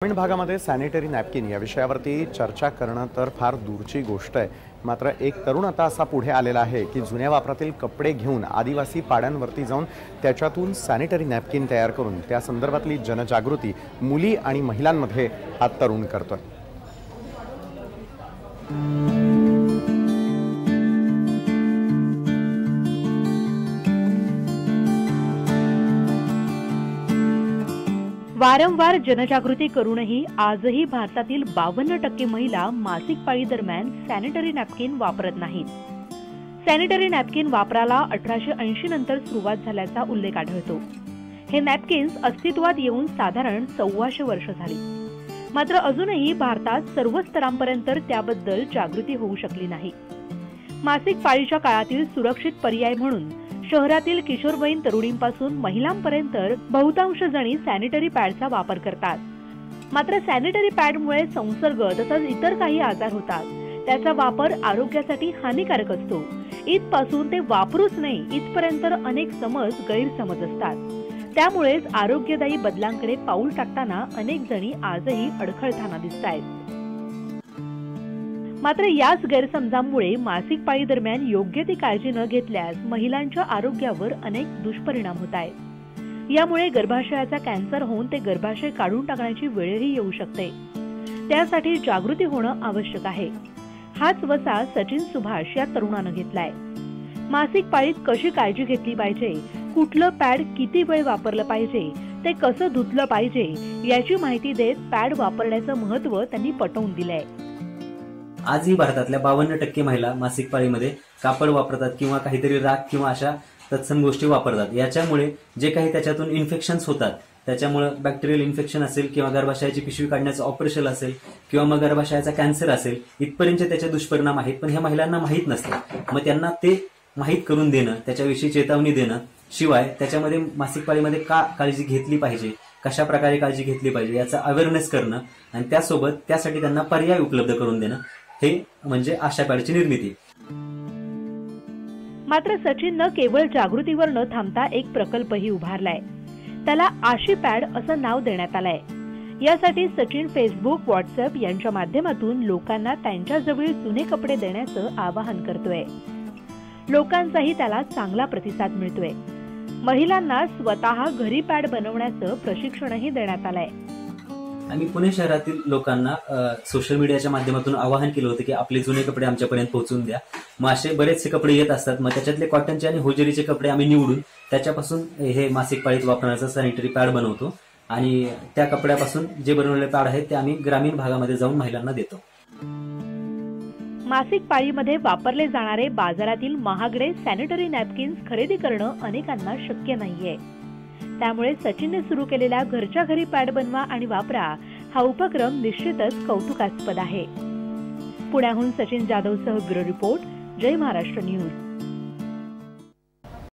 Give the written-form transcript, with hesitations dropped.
ग्रामीण भागामध्ये sanitary napkin या विषयावरती चर्चा करणं तर फार दूरची गोष्ट आहे। मात्र एक तरुण आता असा पुढे आलेला आहे की जुन्या वापरातील कपडे घेऊन आदिवासी पाड्यांवरती जाऊन त्याच्यातून सॅनिटरी नॅपकिन तयार करून त्या संदर्भातली जनजागृती मुली आणि महिलांमध्ये हा तरुण करतोय। वारंवार जनजागृती करूनही आजही भारतातील 52% महिला मासिक पाळी दरम्यान सॅनिटरी नॅपकिन वापरत नाहीत। सॅनिटरी नॅपकिन वापराला 1880 नंतर सुरुवात झाल्याचा उल्लेख आढळतो। हे नॅपकिन्स अस्तित्वात येऊन साधारण 1400 वर्ष झाली। मात्र अजूनही भारतात सर्व स्तरांपर्यंत त्याबद्दल जागृती होऊ शकली नाही। मासिक पाळीच्या काळातील सुरक्षित पर्याय म्हणून शहरातील किशोरवयीन तरुणींपासून महिलांपर्यंत बहुतांश जणी सॅनिटरी पॅडचा वापर करतात। मात्र सॅनिटरी पॅडमुळे संसर्ग तसंच इतर काही आजार होतात। त्याचा वापर आरोग्यासाठी हानिकारक असतो। इथपासून ते वापरूच नये इथपर्यंत अनेक गैरसमज असतात। त्यामुळेच आरोग्यदायी बदलांकडे पाऊल टाकताना अनेक जणी आजही अडखळताना दिसतायत। मात्र याच गैरसमजांमुळे मासिक पाळी दरम्यान योग्य ती काळजी न घेतल्यास महिलांच्या आरोग्यावर अनेक दुष्परिणाम होत आहेत। यामुळे गर्भाशयाचा कॅन्सर होऊन ते गर्भाशय काढून टाकण्याची वेळही येऊ शकते। त्यासाठी जागृती होणं आवश्यक आहे। हाच वसा सचिन सुभाष या तरुणानं घेतलाय। मासिक पाळीत कशी काळजी घेतली पाहिजे, कुठलं पॅड किती वेळ वापरलं पाहिजे, ते कसं धुतलं पाहिजे याची माहिती देत पॅड वापरण्याचं महत्त्व त्यांनी पटवून दिलंय। आजही भारतातल्या 52% महिला मासिक पाळीमध्ये कापड वापरतात किंवा काहीतरी राख किंवा अशा तत्सम गोष्टी वापरतात। याच्यामुळे जे काही त्याच्यातून इन्फेक्शन्स होतात, त्याच्यामुळे बॅक्टेरियल इन्फेक्शन असेल किंवा गर्भाशयाची पिशवी काढण्याचं ऑपरेशन असेल किंवा मग गर्भाशयाचा कॅन्सर असेल, इथपर्यंत त्याचे दुष्परिणाम आहेत। पण हे महिलांना माहीत नसतं। मग त्यांना ते माहीत करून देणं, त्याच्याविषयी चेतावणी देणं, शिवाय त्याच्यामध्ये मासिक पाळीमध्ये का काळजी घेतली पाहिजे, कशा प्रकारे काळजी घेतली पाहिजे याचा अवेअरनेस करणं आणि त्यासोबत त्यासाठी त्यांना पर्याय उपलब्ध करून देणं, हे म्हणजे आशा पॅडची निर्मिती। मात्र सचिननं केवळ जागृतीवर न थांबता एक प्रकल्पही उभारलाय। त्याला आशी पॅड असं नाव देण्यात आलंय। यासाठी सचिन फेसबुक, व्हॉट्सअप यांच्या माध्यमातून लोकांना त्यांच्याजवळील जुने कपडे देण्याचं आवाहन करतोय। लोकांचाही त्याला चांगला प्रतिसाद मिळतोय। महिलांना स्वतः घरी पॅड बनवण्याचं प्रशिक्षणही देण्यात आलंय। आम्ही पुणे शहरातील लोकांना सोशल मीडियाच्या माध्यमातून आवाहन केलं होतं की आपले जुने कपडे आमच्यापर्यंत पोहोचून द्या। मग असे बरेचसे कपडे येत असतात। मग त्याच्यातले कॉटनचे आणि होजरीचे कपडे आम्ही निवडून त्याच्यापासून हे मासिक पाळीत वापरण्याचा सॅनिटरी पॅड बनवतो आणि त्या कपड्यापासून जे बनवलेले पॅड आहेत ते आम्ही ग्रामीण भागामध्ये जाऊन महिलांना देतो। मासिक पाळीमध्ये वापरले जाणारे बाजारातील महागडे सॅनिटरी नॅपकिन्स खरेदी करणं अनेकांना शक्य नाहीये। त्यामुळे सचिनने सुरू केलेला घरच्या घरी पॅड बनवा आणि वापरा हा उपक्रम निश्चितच कौतुकास्पद आहे। पुण्याहून सचिन जाधवसह ब्युरो रिपोर्ट, जय महाराष्ट्र न्यूज।